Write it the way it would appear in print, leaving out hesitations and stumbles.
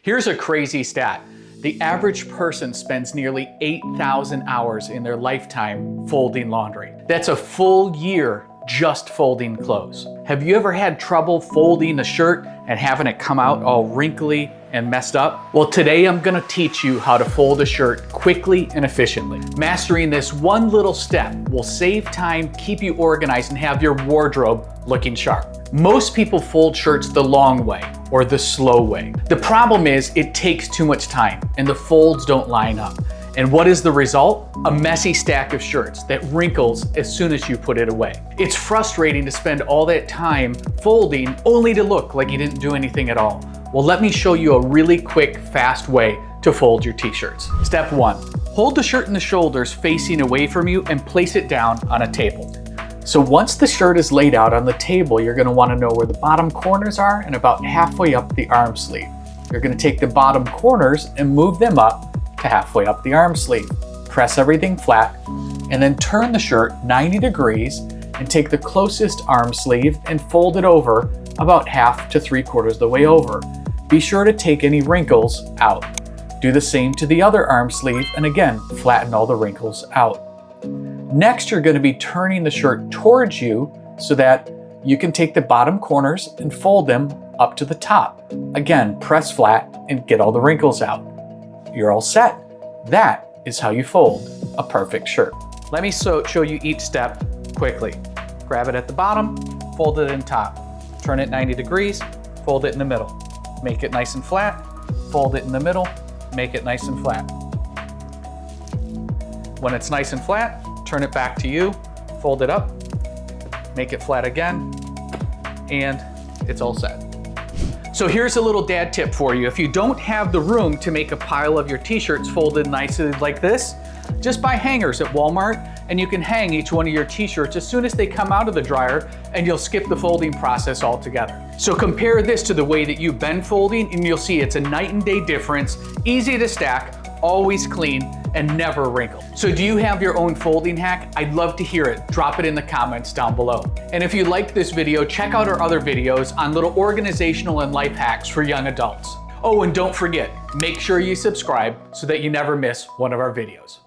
Here's a crazy stat. The average person spends nearly 8,000 hours in their lifetime folding laundry. That's a full year just folding clothes. Have you ever had trouble folding a shirt and having it come out all wrinkly and messed up? Well, today I'm gonna teach you how to fold a shirt quickly and efficiently. Mastering this one little step will save time, keep you organized, and have your wardrobe looking sharp. Most people fold shirts the long way or the slow way. The problem is it takes too much time and the folds don't line up. And what is the result? A messy stack of shirts that wrinkles as soon as you put it away. It's frustrating to spend all that time folding only to look like you didn't do anything at all. Well, let me show you a really quick, fast way to fold your t-shirts. Step 1, hold the shirt in the shoulders facing away from you and place it down on a table. So once the shirt is laid out on the table, you're gonna wanna know where the bottom corners are and about halfway up the arm sleeve. You're gonna take the bottom corners and move them up to halfway up the arm sleeve. Press everything flat and then turn the shirt 90 degrees and take the closest arm sleeve and fold it over about half to 3/4 the way over. Be sure to take any wrinkles out. Do the same to the other arm sleeve and again, flatten all the wrinkles out. Next, you're going to be turning the shirt towards you so that you can take the bottom corners and fold them up to the top. Again, press flat and get all the wrinkles out. You're all set. That is how you fold a perfect shirt. Let me show you each step quickly. Grab it at the bottom, fold it in top. Turn it 90 degrees, fold it in the middle. Make it nice and flat, fold it in the middle, make it nice and flat. When it's nice and flat, turn it back to you, fold it up, make it flat again, and it's all set. So here's a little dad tip for you. If you don't have the room to make a pile of your t-shirts folded nicely like this, just buy hangers at Walmart and you can hang each one of your t-shirts as soon as they come out of the dryer and you'll skip the folding process altogether. So compare this to the way that you've been folding and you'll see it's a night and day difference, easy to stack, always clean, and never wrinkle. So do you have your own folding hack? I'd love to hear it. Drop it in the comments down below. And if you liked this video, check out our other videos on little organizational and life hacks for young adults. Oh, and don't forget, make sure you subscribe so that you never miss one of our videos.